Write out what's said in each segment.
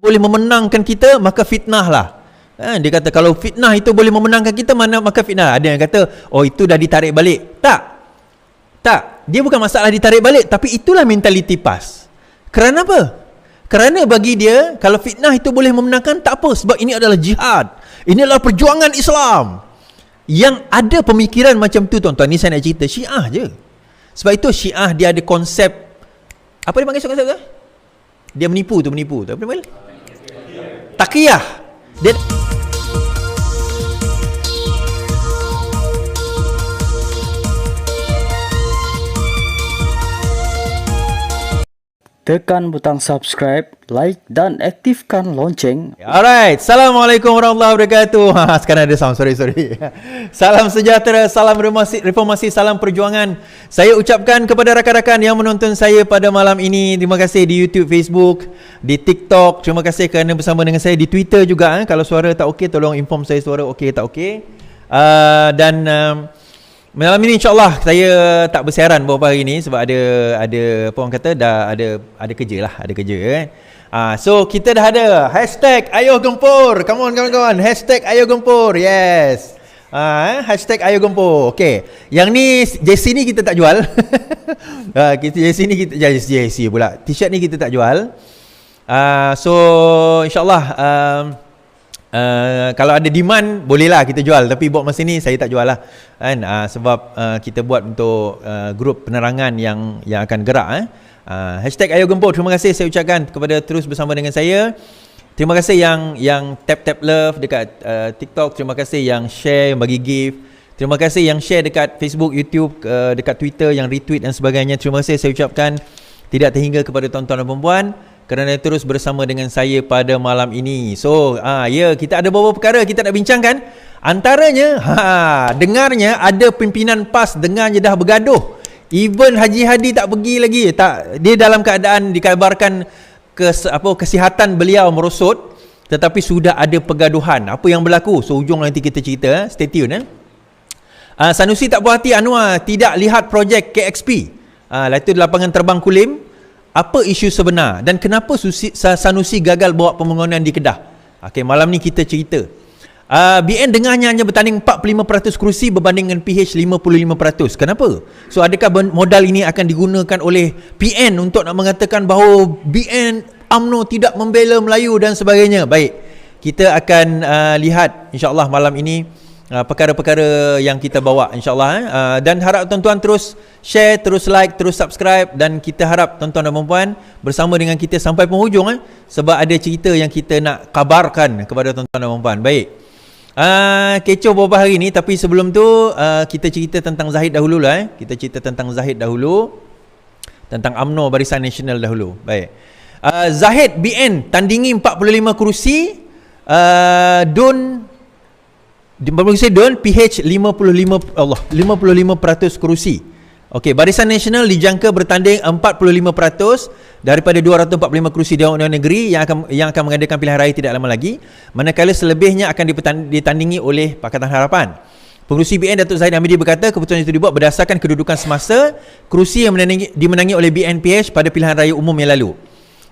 boleh memenangkan kita, maka fitnah lah. Dia kata kalau fitnah itu boleh memenangkan kita, maka fitnah. Ada yang kata, oh itu dah ditarik balik. Tak. Dia bukan masalah ditarik balik, tapi itulah mentaliti PAS. Kerana apa? Kerana bagi dia, kalau fitnah itu boleh memenangkan, tak apa. Sebab ini adalah jihad. Ini adalah perjuangan Islam. Yang ada pemikiran macam tu, tuan-tuan, ni saya nak cerita Syiah je. Sebab itu Syiah dia ada konsep, apa dia panggil konsep tu? Dia menipu tu. Apa dia panggil? Taqiyah. Dia tekan butang subscribe, like dan aktifkan lonceng. Alright, Assalamualaikum warahmatullahi wabarakatuh. Sekarang ada sound, sorry. Salam sejahtera, salam reformasi, salam perjuangan. Saya ucapkan kepada rakan-rakan yang menonton saya pada malam ini. Terima kasih di YouTube, Facebook, di TikTok. Terima kasih kerana bersama dengan saya di Twitter juga. Kalau suara tak okey, tolong inform saya suara okey tak okey. Malam ini insyaAllah saya tak bersiaran beberapa hari ni sebab ada apa orang kata, dah ada kerja kan. So kita dah ada hashtag Ayo Gempur. Come on kawan-kawan, hashtag Ayo Gempur. Yes. Hashtag Ayo Gempur. Okay, yang ni jersey ni kita tak jual. Jersey ni kita jersey pula, t-shirt ni kita tak jual. So insyaAllah kalau ada demand bolehlah kita jual, tapi buat masa ni saya tak jual lah kan, sebab kita buat untuk grup penerangan yang akan gerak. Hashtag Ayo Gempur. Terima kasih saya ucapkan kepada terus bersama dengan saya. Terima kasih yang tap love dekat TikTok. Terima kasih yang share, yang bagi gift. Terima kasih yang share dekat Facebook, YouTube, dekat Twitter, yang retweet dan sebagainya. Terima kasih saya ucapkan tidak terhingga kepada tuan-tuan dan puan-puan kerana terus bersama dengan saya pada malam ini. So, kita ada beberapa perkara kita nak bincangkan. Antaranya, dengarnya ada pimpinan PAS dengarnya dah bergaduh. Even Haji Hadi tak pergi lagi. Dia dalam keadaan dikabarkan kesihatan beliau merosot, tetapi sudah ada pergaduhan. Apa yang berlaku? So, hujung nanti kita cerita. Stay tune. Sanusi tak puas hati Anwar tidak lihat projek KXP. Itu lapangan terbang Kulim. Apa isu sebenar dan kenapa Sanusi gagal bawa pembangunan di Kedah? Okey, malam ni kita cerita. BN dengarnya hanya bertanding 45% kerusi berbanding dengan PH 55%. Kenapa? So adakah modal ini akan digunakan oleh PN untuk nak mengatakan bahawa BN UMNO tidak membela Melayu dan sebagainya? Baik, kita akan lihat insya-Allah malam ini perkara-perkara yang kita bawa insya-Allah. Dan harap tuan-tuan terus share, terus like, terus subscribe, dan kita harap tuan-tuan dan puan-puan bersama dengan kita sampai penghujung sebab ada cerita yang kita nak kabarkan kepada tuan-tuan dan puan-puan. Baik. Kecoh beberapa hari ni, tapi sebelum tu kita cerita tentang Zahid dahulu lah. Kita cerita tentang Zahid dahulu. Tentang UMNO Barisan Nasional dahulu. Baik. Zahid BN tandingi 45 kerusi. PH 55% kerusi. Okey, Barisan Nasional dijangka bertanding 45% daripada 245 kerusi Dewan Undangan Negeri yang akan mengadakan pilihan raya tidak lama lagi, manakala selebihnya akan ditandingi oleh Pakatan Harapan. Pengerusi BN Datuk Zahid Hamidi berkata keputusan itu dibuat berdasarkan kedudukan semasa kerusi yang dimenangi oleh BNPH pada pilihan raya umum yang lalu.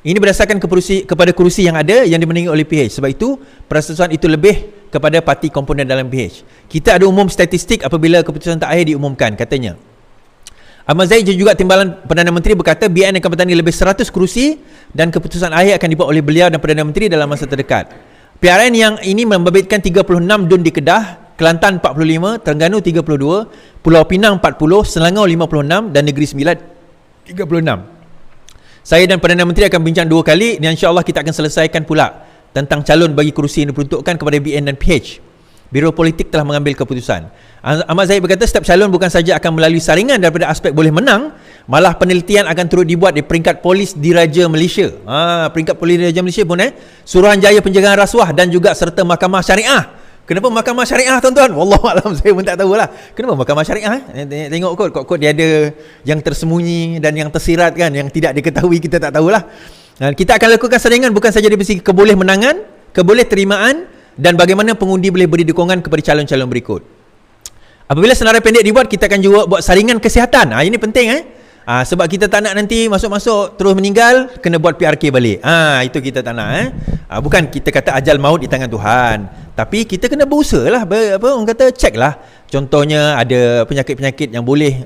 Ini berdasarkan kepada kerusi yang ada yang dimenangi oleh PH. Sebab itu perasaan itu lebih kepada parti komponen dalam PH. Kita ada umum statistik apabila keputusan terakhir diumumkan, katanya. Ahmad Zahid juga Timbalan Perdana Menteri berkata BN akan bertanding lebih 100 kerusi dan keputusan akhir akan dibuat oleh beliau dan Perdana Menteri dalam masa terdekat. PRN yang ini membabitkan 36 dun di Kedah, Kelantan 45, Terengganu 32, Pulau Pinang 40, Selangor 56 dan Negeri Sembilan 36. Saya dan Perdana Menteri akan bincang 2 kali dan insya-Allah kita akan selesaikan pula tentang calon bagi kerusi yang diperuntukkan kepada BN dan PH. Biro Politik telah mengambil keputusan. Ahmad Zahid berkata setiap calon bukan saja akan melalui saringan daripada aspek boleh menang, malah penelitian akan turut dibuat di peringkat polis diraja Malaysia. Peringkat polis diraja Malaysia pun Suruhanjaya Pencegahan Rasuah dan juga serta Mahkamah Syariah. Kenapa Mahkamah Syariah, tuan-tuan? Wallahualam, saya pun tak tahulah. Kenapa Mahkamah Syariah? Tengok kod dia ada yang tersembunyi dan yang tersirat kan, yang tidak diketahui kita tak tahulah. Kita akan lakukan saringan bukan saja dari segi keboleh menangan, keboleh terimaan dan bagaimana pengundi boleh beri dukungan kepada calon-calon berikut. Apabila senarai pendek dibuat, kita akan juga buat saringan kesihatan. Ini penting Sebab kita tak nak nanti masuk-masuk terus meninggal kena buat PRK balik. Itu kita tak nak. Bukan kita kata ajal maut di tangan Tuhan, tapi kita kena berusaha lah, orang kata check lah. Contohnya ada penyakit-penyakit yang boleh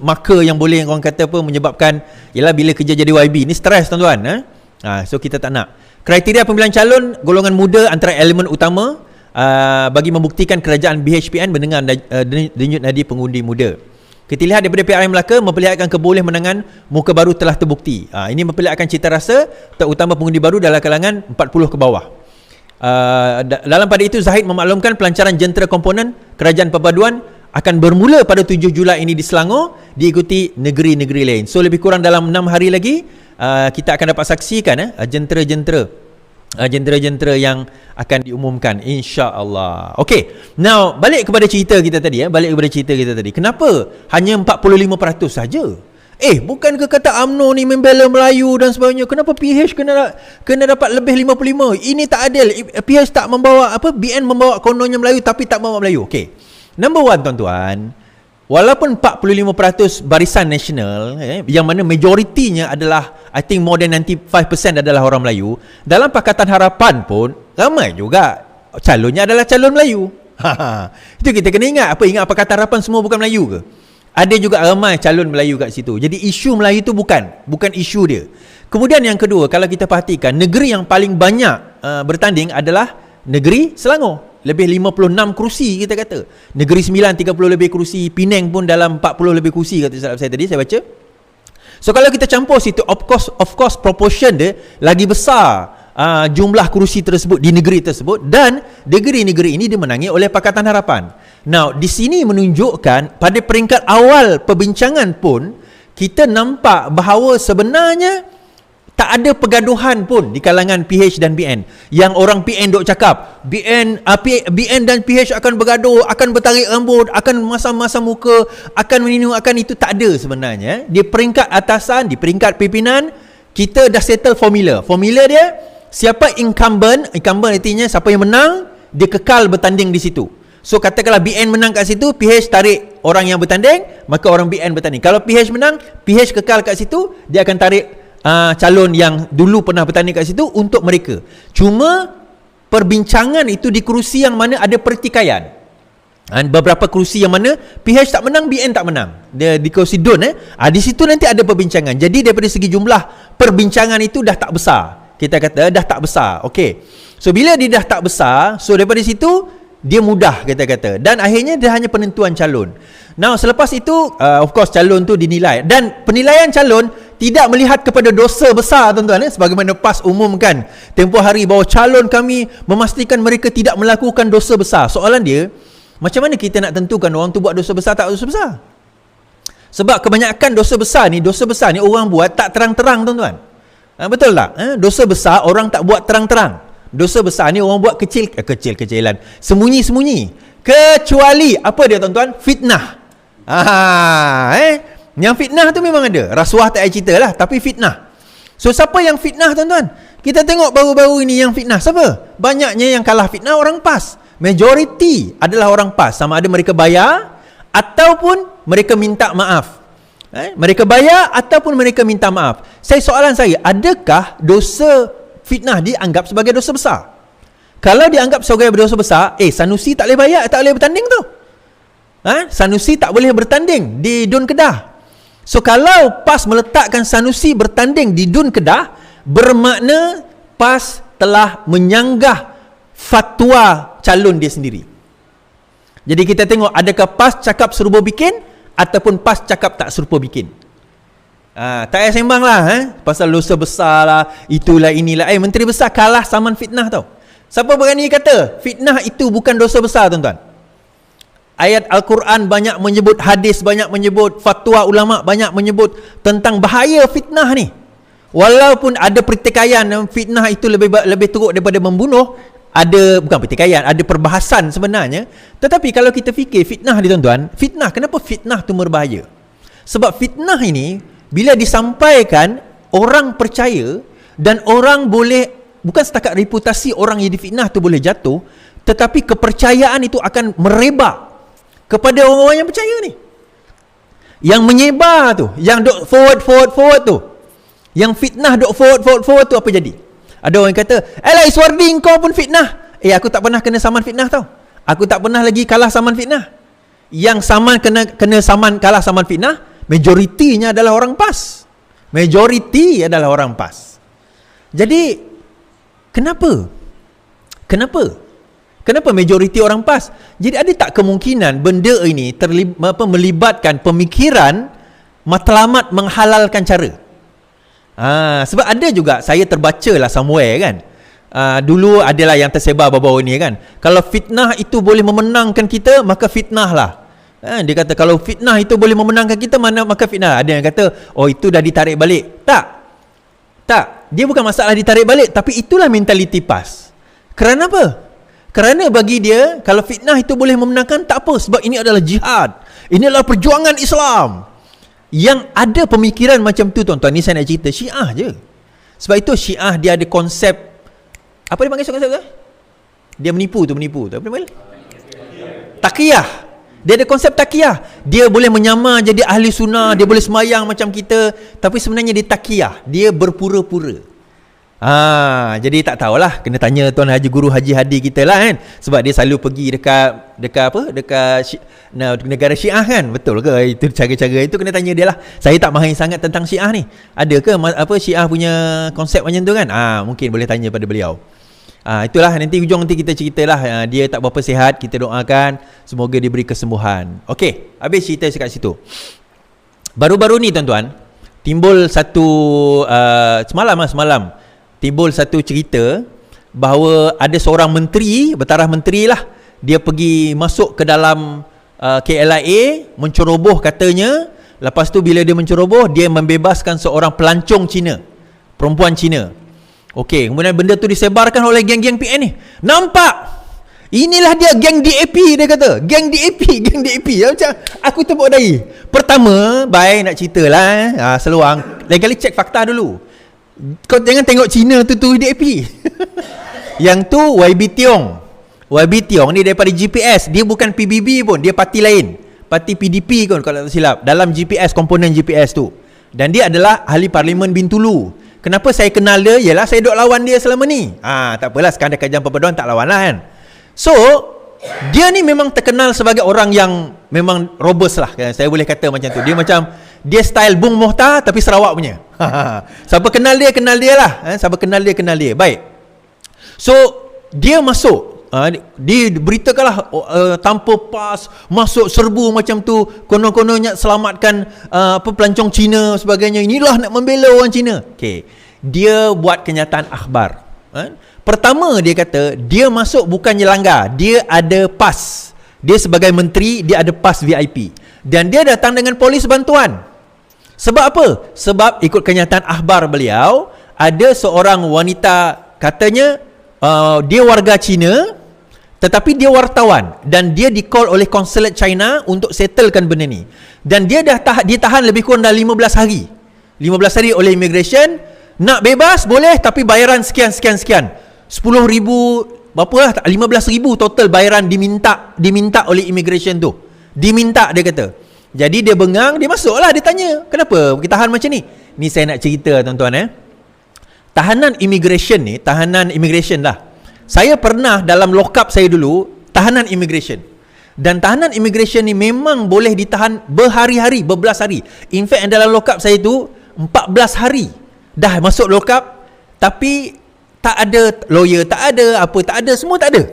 marker yang boleh orang kata menyebabkan, ialah bila kerja jadi YB ni stres tuan-tuan. So kita tak nak. Kriteria pemilihan calon golongan muda antara elemen utama bagi membuktikan kerajaan BHPN mendengar denyut nadi pengundi muda. Kita lihat daripada PRM Melaka memperlihatkan kebolehan muka baru telah terbukti. Ini memperlihatkan cita rasa terutama pengundi baru dalam kalangan 40 ke bawah. Dalam pada itu Zahid memaklumkan pelancaran jentera komponen kerajaan perpaduan akan bermula pada 7 Julai ini di Selangor, diikuti negeri-negeri lain. So lebih kurang dalam 6 hari lagi kita akan dapat saksikan jentera-jentera yang akan diumumkan, insya-Allah. Okey, now balik kepada cerita kita tadi. Kenapa hanya 45% saja? Bukankah kata UMNO ni membela Melayu dan sebagainya? Kenapa PH kena dapat lebih 55? Ini tak adil. PH tak membawa BN membawa kononnya Melayu tapi tak membawa Melayu. Okey. Number one tuan-tuan, walaupun 45% barisan nasional yang mana majoritinya adalah, I think more than 95% adalah orang Melayu, dalam Pakatan Harapan pun ramai juga calonnya adalah calon Melayu. Itu kita kena ingat. Ingat Pakatan Harapan semua bukan Melayu ke? Ada juga ramai calon Melayu kat situ. Jadi isu Melayu tu bukan isu dia. Kemudian yang kedua, kalau kita perhatikan, negeri yang paling banyak bertanding adalah negeri Selangor. Lebih 56 kerusi kita kata. Negeri Sembilan 30 lebih kerusi, Penang pun dalam 40 lebih kerusi kata saya tadi saya baca. So kalau kita campur situ, of course proportion dia lagi besar jumlah kerusi tersebut di negeri tersebut, dan negeri-negeri ini dimenangi oleh Pakatan Harapan. Now di sini menunjukkan pada peringkat awal perbincangan pun kita nampak bahawa sebenarnya tak ada pergaduhan pun di kalangan PH dan BN. Yang orang PN duk cakap BN dan PH akan bergaduh, akan bertarik rambut, akan masam-masam muka, akan meninung, akan itu, tak ada sebenarnya. Di peringkat atasan, di peringkat pimpinan, kita dah settle formula. Formula dia, siapa incumbent artinya siapa yang menang, dia kekal bertanding di situ. So katakanlah BN menang kat situ, PH tarik orang yang bertanding, maka orang BN bertanding. Kalau PH menang, PH kekal kat situ, dia akan tarik calon yang dulu pernah bertanding kat situ untuk mereka. Cuma perbincangan itu di kerusi yang mana ada pertikaian. Beberapa kerusi yang mana PH tak menang, BN tak menang. Dia di kerusi DUN di situ nanti ada perbincangan. Jadi daripada segi jumlah perbincangan itu dah tak besar. Kita kata dah tak besar. Okey. So bila dia dah tak besar, so daripada situ dia mudah kita kata. Dan akhirnya dia hanya penentuan calon. Now selepas itu of course calon tu dinilai, dan penilaian calon tidak melihat kepada dosa besar tuan-tuan, sebagaimana PAS umumkan tempoh hari bahawa calon kami memastikan mereka tidak melakukan dosa besar. Soalan dia, macam mana kita nak tentukan orang tu buat dosa besar tak dosa besar? Sebab kebanyakan dosa besar ni orang buat tak terang-terang tuan-tuan. Betul tak? Dosa besar orang tak buat terang-terang. Dosa besar ni orang buat kecil-kecilan, sembunyi-sembunyi. Kecuali apa dia tuan-tuan? Fitnah. Yang fitnah tu memang ada. Rasuah tak payah cerita lah, tapi fitnah. So siapa yang fitnah tuan-tuan? Kita tengok baru-baru ini yang fitnah siapa? Banyaknya yang kalah fitnah orang PAS. Majority adalah orang PAS. Sama ada mereka bayar ataupun mereka minta maaf. Mereka bayar ataupun mereka minta maaf. Soalan saya, adakah dosa fitnah dianggap sebagai dosa besar? Kalau dianggap sebagai dosa besar, Sanusi tak boleh bayar, tak boleh bertanding tu. Sanusi tak boleh bertanding di DUN Kedah. So kalau PAS meletakkan Sanusi bertanding di DUN Kedah, bermakna PAS telah menyanggah fatwa calon dia sendiri. Jadi kita tengok adakah PAS cakap serupa bikin ataupun PAS cakap tak serupa bikin. Tak payah sembang lah pasal dosa besar lah, itulah inilah. Menteri besar kalah saman fitnah tau. Siapa berani kata fitnah itu bukan dosa besar tuan-tuan? Ayat Al-Quran banyak menyebut, hadis banyak menyebut, fatwa ulama banyak menyebut tentang bahaya fitnah ni. Walaupun ada pertikaian, fitnah itu lebih teruk daripada membunuh, bukan pertikaian, ada perbahasan sebenarnya. Tetapi kalau kita fikir fitnah ni tuan-tuan, kenapa fitnah tu berbahaya? Sebab fitnah ini bila disampaikan, orang percaya, dan orang boleh, bukan setakat reputasi orang yang difitnah tu boleh jatuh, tetapi kepercayaan itu akan merebak kepada orang-orang yang percaya ni. Yang menyebar tu, yang duk forward tu, yang fitnah duk forward tu, apa jadi? Ada orang kata, Iswardi kau pun fitnah. Aku tak pernah kena saman fitnah tau. Aku tak pernah lagi kalah saman fitnah. Yang saman kena saman kalah saman fitnah, majoritinya adalah orang PAS. Majoriti adalah orang PAS. Jadi Kenapa majoriti orang PAS? Jadi ada tak kemungkinan benda ini melibatkan pemikiran matlamat menghalalkan cara? Sebab ada juga, saya terbaca lah somewhere kan. Dulu adalah yang tersebar baru-baru ni kan. Kalau fitnah itu boleh memenangkan kita, maka fitnah lah. Dia kata kalau fitnah itu boleh memenangkan kita, maka fitnah. Ada yang kata, itu dah ditarik balik. Tak. Dia bukan masalah ditarik balik, tapi itulah mentaliti PAS. Kerana apa? Kerana bagi dia, kalau fitnah itu boleh memenangkan, tak apa, sebab ini adalah jihad. Ini adalah perjuangan Islam. Yang ada pemikiran macam tu, tuan-tuan, ni saya nak cerita Syiah je. Sebab itu Syiah dia ada konsep, apa dia panggil konsep tu? Dia menipu tu. Apa dia panggil? Taqiyah. Dia ada konsep taqiyah. Dia boleh menyamar jadi ahli sunnah, dia boleh semayang macam kita, tapi sebenarnya dia taqiyah. Dia berpura-pura. Jadi tak tahulah, kena tanya Tuan Haji Guru Haji Hadi kita lah kan. Sebab dia selalu pergi dekat negara Syiah kan. Betul ke itu cara-cara itu? Kena tanya dia lah. Saya tak mahir sangat tentang Syiah ni. Ada ke Syiah punya konsep macam tu kan? Mungkin boleh tanya pada beliau. Itulah, nanti hujung nanti kita ceritalah. Dia tak berapa sihat, kita doakan semoga diberi kesembuhan. Okey, habis cerita dekat situ. Baru-baru ni tuan-tuan, timbul satu semalam timbul satu cerita bahawa ada seorang menteri, bertaraf menteri lah, dia pergi masuk ke dalam KLIA, menceroboh katanya. Lepas tu bila dia menceroboh, dia membebaskan seorang pelancong Cina, perempuan Cina. Okey, kemudian benda tu disebarkan oleh geng-geng PN ni. Nampak? Inilah dia geng DAP, dia kata. Geng DAP. Macam aku tepuk dahi. Pertama, baik nak ceritalah, seluang. Lain kali cek fakta dulu. Kau jangan tengok Cina tu DAP. Yang tu YB Tiong ni daripada GPS. Dia bukan PBB pun, dia parti lain, parti PDP kan kalau tak silap, dalam GPS, komponen GPS tu. Dan dia adalah ahli parlimen Bintulu. Kenapa saya kenal dia? Yalah saya duk lawan dia selama ni. Tak apalah, sekarang dekat Jam Perpaduan tak lawan lah kan. So dia ni memang terkenal sebagai orang yang memang robust lah kan? Saya boleh kata macam tu. Dia style Bung Mohtar tapi Sarawak punya. Siapa kenal dia lah. Siapa kenal dia. Baik. So dia masuk, diberitakanlah tanpa pas, masuk serbu macam tu, konon-kononnya selamatkan pelancong Cina sebagainya. Inilah nak membela orang Cina. Okey. Dia buat kenyataan akhbar. Pertama dia kata dia masuk bukannya langgar, dia ada pas. Dia sebagai menteri, dia ada pas VIP. Dan dia datang dengan polis bantuan. Sebab apa? Sebab ikut kenyataan akhbar beliau, ada seorang wanita, katanya dia warga Cina tetapi dia wartawan, dan dia di-call oleh konsulat China untuk settlekan benda ni. Dan dia dah ditahan lebih kurang dah 15 hari. 15 hari oleh immigration. Nak bebas boleh, tapi bayaran sekian. 10,000 berapa lah, 15,000 total bayaran diminta oleh immigration tu. Diminta, dia kata. Jadi dia bengang, dia masuklah, dia tanya, kenapa kita tahan macam ni? Ni saya nak cerita tuan-tuan. Tahanan immigration lah. Saya pernah dalam lock-up saya dulu, tahanan immigration. Dan tahanan immigration ni memang boleh ditahan berhari-hari, berbelas hari. In fact dalam lock-up saya tu 14 hari dah masuk lock-up, tapi tak ada lawyer, tak ada apa, tak ada, semua tak ada.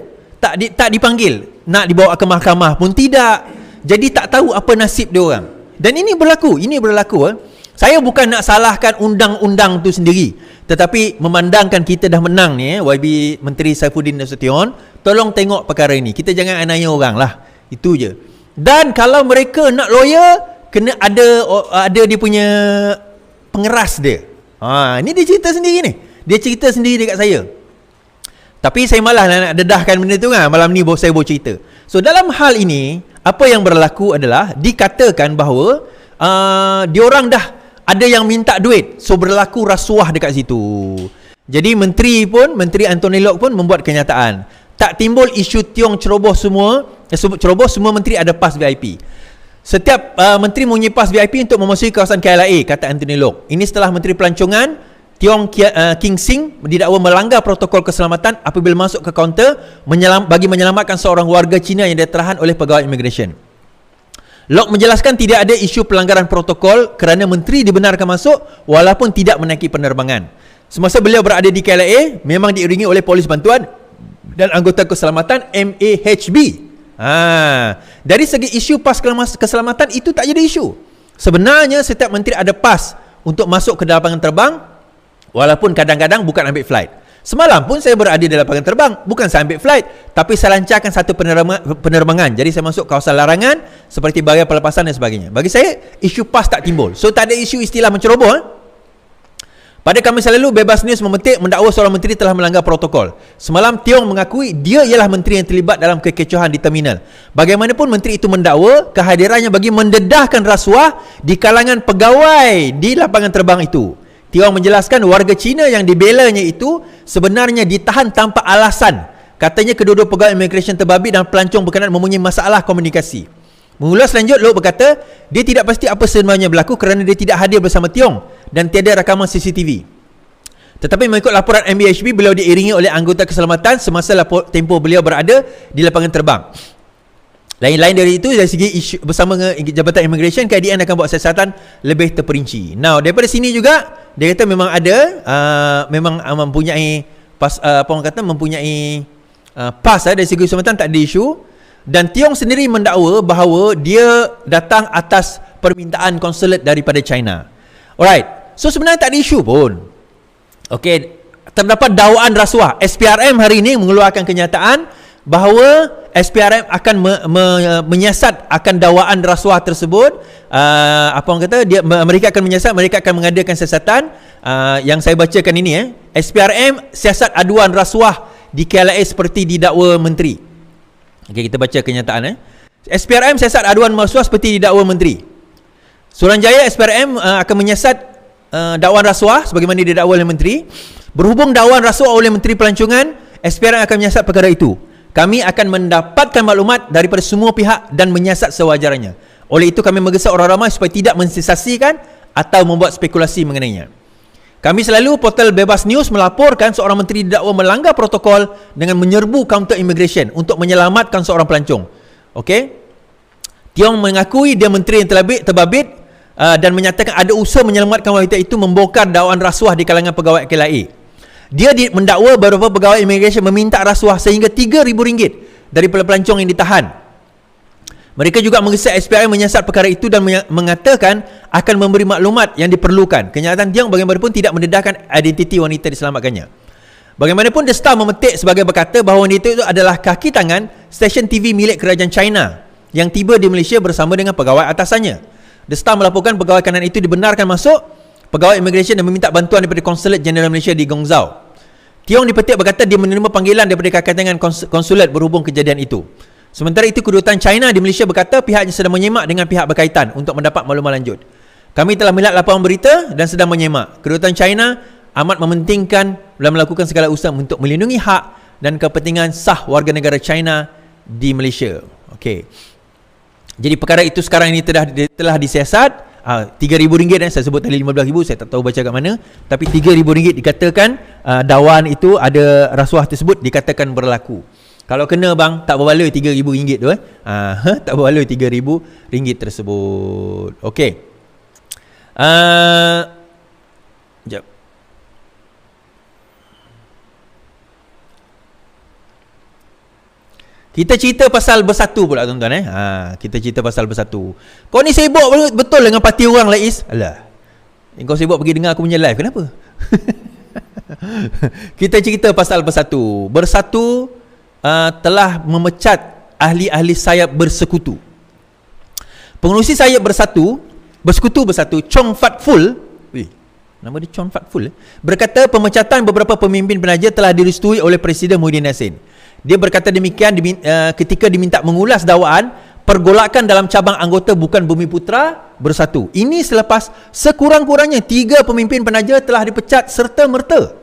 Tak dipanggil, nak dibawa ke mahkamah pun tidak. Jadi tak tahu apa nasib dia orang. Dan ini berlaku. Saya bukan nak salahkan undang-undang tu sendiri, tetapi memandangkan kita dah menang ni, YB Menteri Saifuddin Nasution, tolong tengok perkara ini. Kita jangan anaya orang lah. Itu je. Dan kalau mereka nak lawyer, kena ada dia punya pengeras dia. Ini dia cerita sendiri ni. Dia cerita sendiri dekat saya. Tapi saya malah nak dedahkan benda tu kan. Malam ni saya bawa cerita. So dalam hal ini, apa yang berlaku adalah dikatakan bahawa diorang dah ada yang minta duit. So berlaku rasuah dekat situ. Jadi Menteri Anthony Loke pun membuat kenyataan. Tak timbul isu Tiong ceroboh semua menteri ada pas VIP. Setiap menteri mempunyai pas VIP untuk memasuki kawasan KLIA, kata Anthony Loke. Ini setelah Menteri Pelancongan Tiong King Sing didakwa melanggar protokol keselamatan apabila masuk ke kaunter bagi menyelamatkan seorang warga Cina yang ditahan oleh pegawai immigration. Loke menjelaskan tidak ada isu pelanggaran protokol kerana menteri dibenarkan masuk walaupun tidak menaiki penerbangan. Semasa beliau berada di KLIA, memang diiringi oleh polis bantuan dan anggota keselamatan MAHB. Dari segi isu pas keselamatan itu tak jadi isu. Sebenarnya setiap menteri ada pas untuk masuk ke lapangan terbang, walaupun kadang-kadang bukan ambil flight. Semalam pun saya berada di lapangan terbang, bukan saya ambil flight, tapi saya lancarkan satu penerbangan. Jadi saya masuk kawasan larangan seperti bagai pelepasan dan sebagainya. Bagi saya isu pas tak timbul. So tak ada isu istilah menceroboh. Pada Khamis lalu, Bebas News memetik mendakwa seorang menteri telah melanggar protokol. Semalam, Tiong mengakui dia ialah menteri yang terlibat dalam kekecohan di terminal. Bagaimanapun, menteri itu mendakwa kehadirannya bagi mendedahkan rasuah di kalangan pegawai di lapangan terbang itu. Tiong menjelaskan warga Cina yang dibelanya itu sebenarnya ditahan tanpa alasan. Katanya kedua-dua pegawai immigration terbabit dan pelancong berkenaan mempunyai masalah komunikasi. Mengulas lanjut, Loke berkata dia tidak pasti apa sebenarnya berlaku kerana dia tidak hadir bersama Tiong dan tiada rakaman CCTV. Tetapi mengikut laporan MAHB, beliau diiringi oleh anggota keselamatan semasa tempoh beliau berada di lapangan terbang. Lain-lain dari itu, dari segi isu bersama Jabatan Immigration, KDN akan buat siasatan lebih terperinci. Now, daripada sini juga dia kata memang ada memang mempunyai pas mempunyai pas dari segi keselamatan tak ada isu. Dan Tiong sendiri mendakwa bahawa dia datang atas permintaan konsulat daripada China. Alright, so sebenarnya tak ada isu pun. Okey, terdapat dakwaan rasuah. SPRM hari ini mengeluarkan kenyataan bahawa SPRM akan menyiasat akan dakwaan rasuah tersebut. Mereka akan menyiasat, mereka akan mengadakan siasatan. Yang saya bacakan ini, SPRM siasat aduan rasuah di KLIA seperti didakwa menteri. Okay, kita baca kenyataan. SPRM siasat aduan rasuah seperti didakwa menteri. Suruhanjaya SPRM akan menyiasat dakwaan rasuah sebagaimana didakwa oleh menteri. Berhubung dakwaan rasuah oleh Menteri Pelancongan, SPRM akan menyiasat perkara itu. Kami akan mendapatkan maklumat daripada semua pihak dan menyiasat sewajarnya. Oleh itu kami menggesa orang ramai supaya tidak mensensasikan atau membuat spekulasi mengenainya. Kami selalu, portal Bebas News melaporkan seorang menteri didakwa melanggar protokol dengan menyerbu kaunter immigration untuk menyelamatkan seorang pelancong. Okey. Tiong mengakui dia menteri yang terbabit dan menyatakan ada usaha menyelamatkan wanita itu membongkar dakwaan rasuah di kalangan pegawai KLIA. Dia mendakwa beberapa pegawai immigration meminta rasuah sehingga RM3,000 dari pelancong yang ditahan. Mereka juga menggesa SPRM menyiasat perkara itu dan mengatakan akan memberi maklumat yang diperlukan. Kenyataan Tiong bagaimanapun tidak mendedahkan identiti wanita diselamatkannya. Bagaimanapun, The Star memetik sebagai berkata bahawa wanita itu adalah kaki tangan stesen TV milik kerajaan China yang tiba di Malaysia bersama dengan pegawai atasannya. The Star melaporkan pegawai kanan itu dibenarkan masuk pegawai immigration dan meminta bantuan daripada Konsulat Jeneral Malaysia di Guangzhou. Tiong dipetik berkata dia menerima panggilan daripada kaki tangan konsulat berhubung kejadian itu. Sementara itu, kedutaan China di Malaysia berkata pihaknya sedang menyemak dengan pihak berkaitan untuk mendapat maklumat lanjut. Kami telah melihat laporan berita dan sedang menyemak. Kedutaan China amat mementingkan dan melakukan segala usaha untuk melindungi hak dan kepentingan sah warga negara China di Malaysia. Okey. Jadi perkara itu sekarang ini telah disiasat. RM3,000 dan saya sebut tadi RM15,000, saya tak tahu baca kat mana. Tapi RM3,000 dikatakan dakwaan itu ada rasuah tersebut dikatakan berlaku. Kalau kena bang, tak berbaloi RM3,000 tu tak berbaloi RM3,000 tersebut. Okey. Sekejap. Kita cerita pasal bersatu pula tuan-tuan. Kita cerita pasal bersatu. Kau ni sibuk betul dengan parti orang lah, Is. Alah. Kau sibuk pergi dengar aku punya live, kenapa? Kita cerita pasal bersatu. Bersatu telah memecat ahli-ahli sayap bersekutu. Pengerusi sayap bersekutu bersatu, Chong Fat Ful, nama dia Chong Fat Ful, berkata pemecatan beberapa pemimpin penaja telah direstui oleh Presiden Muhyiddin Yassin. Dia berkata demikian ketika diminta mengulas dakwaan pergolakan dalam cabang anggota Bukan Bumi Putra Bersatu. Ini selepas sekurang-kurangnya 3 pemimpin penaja telah dipecat serta-merta.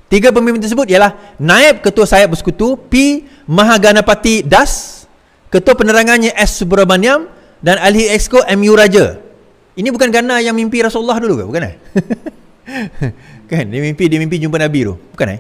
3 pemimpin tersebut ialah Naib Ketua Sayap Bersekutu P. Mahaganapati Das, Ketua Penerangannya S. Subramaniam, dan ahli exco MU Raja. Ini bukan Gana yang mimpi Rasulullah dulu ke? Bukan kan dia mimpi jumpa Nabi tu, bukan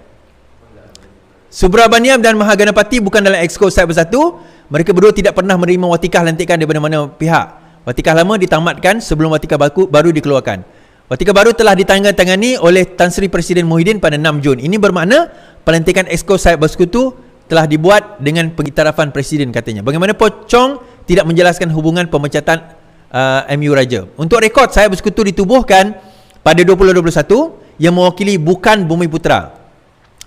Subrabaniam dan Mahaganapati bukan dalam exco Syed Bersatu. Mereka berdua tidak pernah menerima watikah lantikan daripada mana pihak. Watikah lama ditamatkan sebelum watikah baru dikeluarkan. Watikah baru telah ditandatangani oleh Tan Sri Presiden Muhyiddin pada 6 Jun. Ini bermakna pelantikan exco Syed Bersekutu telah dibuat dengan pengiktirafan Presiden katanya. Bagaimanapun Chong tidak menjelaskan hubungan pemecatan MU Raja. Untuk rekod, Syed Bersekutu ditubuhkan pada 2021 yang mewakili bukan Bumiputra.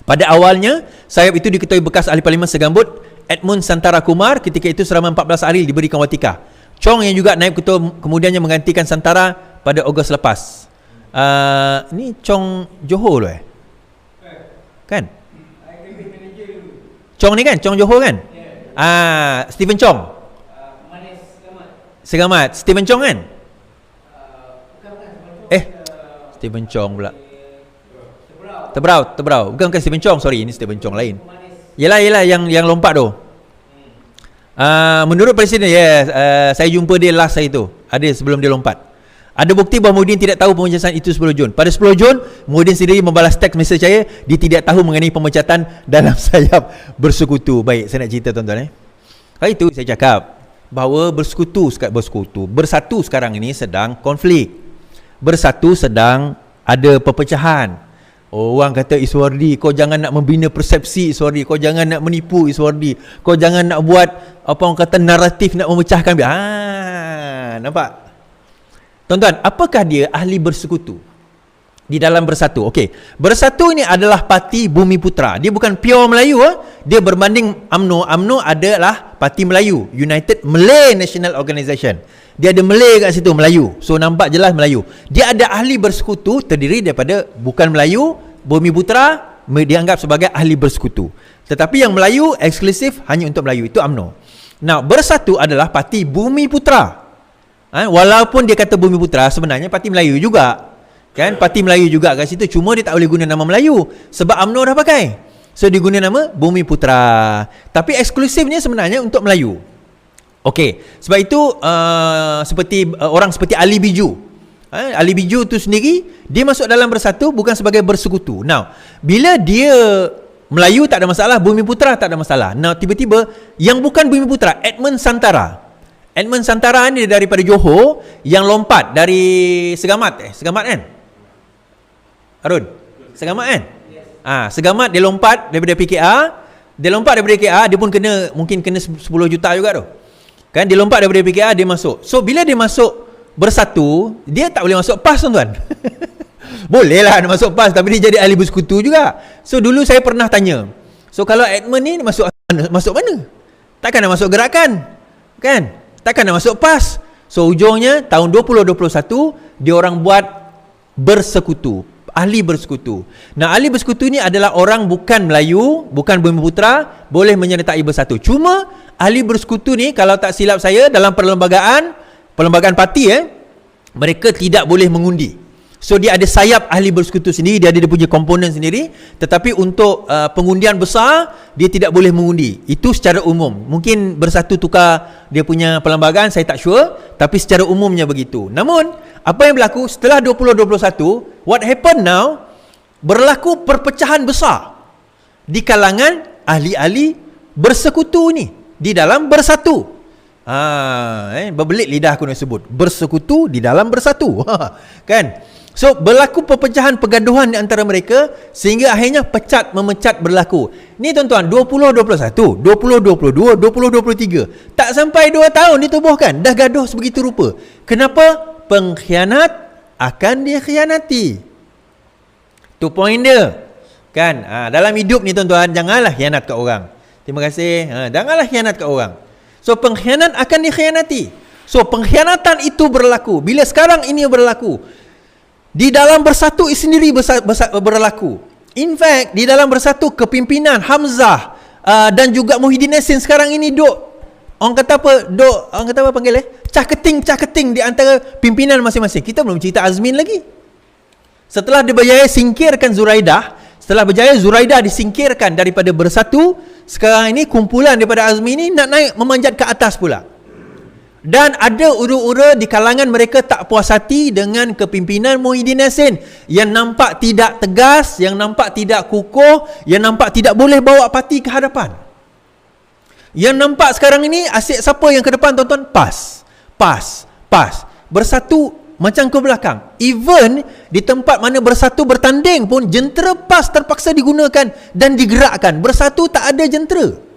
Pada awalnya, sayap itu diketahui bekas ahli parlimen segambut Edmund Santara Kumar. Ketika itu selama 14 hari diberikan watikah. Chong yang juga naib ketua kemudiannya menggantikan Santara pada Ogos lepas. Ni Chong Johor loh kan? Chong ni kan? Chong Johor kan? Stephen Chong Segamat. Stephen Chong kan? Stephen Chong pula. Tebrau. Bukan Stephen Chong, sorry, ini Stephen Chong lain. Yelah yang lompat tu. Menurut Presiden, saya jumpa dia last hari tu. Ada sebelum dia lompat. Ada bukti bahawa Muhyiddin tidak tahu pemecatan itu 10 Jun. Pada 10 Jun, Muhyiddin sendiri membalas teks mesej saya, dia tidak tahu mengenai pemecatan dalam sayap Bersekutu. Baik, saya nak cerita tuan-tuan. Hari itu saya cakap bahawa Bersatu sekarang ini sedang konflik. Bersatu sedang ada perpecahan. Orang kata Iswardi, kau jangan nak membina persepsi Iswardi, kau jangan nak menipu Iswardi, kau jangan nak buat apa orang kata naratif nak memecahkan. Nampak? Tuan-tuan, apakah dia ahli bersekutu di dalam Bersatu? Okey, Bersatu ini adalah parti Bumiputra. Dia bukan pure Melayu. Dia berbanding UMNO. UMNO adalah parti Melayu, United Malay National Organisation. Dia ada Malay kat situ, Melayu. So nampak jelas Melayu. Dia ada ahli bersekutu terdiri daripada bukan Melayu. Bumiputra dianggap sebagai ahli bersekutu. Tetapi yang Melayu eksklusif hanya untuk Melayu. Itu UMNO. Nah, Bersatu adalah parti Bumiputra. Walaupun dia kata Bumiputra, sebenarnya parti Melayu juga. Kan? Parti Melayu juga kat situ. Cuma dia tak boleh guna nama Melayu. Sebab UMNO dah pakai. So dia guna nama Bumiputra. Tapi eksklusifnya sebenarnya untuk Melayu. Okey, sebab itu orang seperti Ali Biju. Ali Biju tu sendiri, dia masuk dalam Bersatu bukan sebagai bersekutu. Now, bila dia Melayu tak ada masalah, Bumiputra tak ada masalah. Now, tiba-tiba yang bukan Bumiputra, Edmund Santara. Edmund Santara ni daripada Johor yang lompat dari Segamat. Segamat kan? Arun? Segamat kan? Segamat dia lompat daripada PKR. Dia lompat daripada PKR, dia pun mungkin kena 10 juta juga tu. Kan dia lompat daripada PKR, dia masuk. So bila dia masuk Bersatu, dia tak boleh masuk PAS tuan-tuan. Boleh lah dia masuk PAS, tapi dia jadi ahli bersekutu juga. So dulu saya pernah tanya, so kalau Edmund ni masuk mana? Takkan nak masuk gerakan? Kan? Takkan nak masuk PAS? So ujungnya tahun 2021 dia orang buat bersekutu, ahli bersekutu. Nah, ahli bersekutu ni adalah orang bukan Melayu, bukan Bumiputra, boleh menyertai Bersatu. Cuma ahli bersekutu ni kalau tak silap saya dalam perlembagaan parti mereka tidak boleh mengundi. So dia ada sayap ahli bersekutu sendiri, dia ada dia punya komponen sendiri, tetapi untuk pengundian besar dia tidak boleh mengundi. Itu secara umum. Mungkin Bersatu tukar dia punya perlembagaan, saya tak sure, tapi secara umumnya begitu. Namun apa yang berlaku setelah 2021, what happened now, berlaku perpecahan besar di kalangan ahli-ahli bersekutu ni di dalam Bersatu. Berbelit lidah aku nak sebut bersekutu di dalam Bersatu. Kan? So berlaku perpecahan, pergaduhan di antara mereka sehingga akhirnya memecat berlaku. Ni tuan-tuan, 2021, 2022, 2023, tak sampai 2 tahun ditubuhkan dah gaduh sebegitu rupa. Kenapa? Pengkhianat akan dikhianati. Tu point dia. Kan? Dalam hidup ni tuan-tuan, janganlah khianat kat orang. Terima kasih. Janganlah khianat kat orang. So pengkhianat akan dikhianati. So pengkhianatan itu berlaku. Bila sekarang ini berlaku, di dalam Bersatu sendiri berlaku. In fact, di dalam Bersatu kepimpinan Hamzah dan juga Muhyiddin Yassin sekarang ini orang kata apa panggil cah-keting di antara pimpinan masing-masing. Kita belum cerita Azmin lagi. Setelah dia berjaya singkirkan Zuraidah, setelah berjaya Zuraidah disingkirkan daripada Bersatu, sekarang ini kumpulan daripada Azmi ini nak naik memanjat ke atas pula. Dan ada ura-ura di kalangan mereka tak puas hati dengan kepimpinan Muhyiddin Yassin yang nampak tidak tegas, yang nampak tidak kukuh, yang nampak tidak boleh bawa parti ke hadapan. Yang nampak sekarang ini asyik siapa yang ke depan tuan-tuan? PAS. Bersatu macam ke belakang. Even di tempat mana Bersatu bertanding pun jentera PAS terpaksa digunakan dan digerakkan. Bersatu tak ada jentera.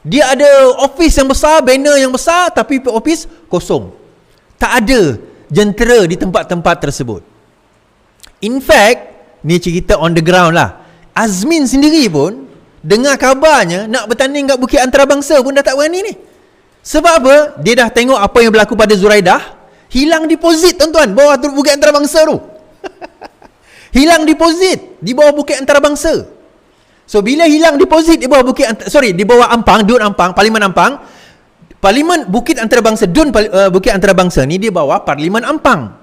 Dia ada office yang besar, banner yang besar, tapi office kosong. Tak ada jentera di tempat-tempat tersebut. In fact, ni cerita on the ground lah. Azmin sendiri pun dengar kabarnya nak bertanding kat Bukit Antarabangsa pun dah tak berani ni. Sebab apa? Dia dah tengok apa yang berlaku pada Zuraidah. Hilang deposit tuan-tuan bawah Bukit Antarabangsa tu. Hilang deposit di bawah Bukit Antarabangsa. So bila hilang deposit di bawah di bawah Ampang, Dun Ampang, Parlimen Ampang, Parlimen Bukit Antarabangsa, Bukit Antarabangsa ni di bawah Parlimen Ampang.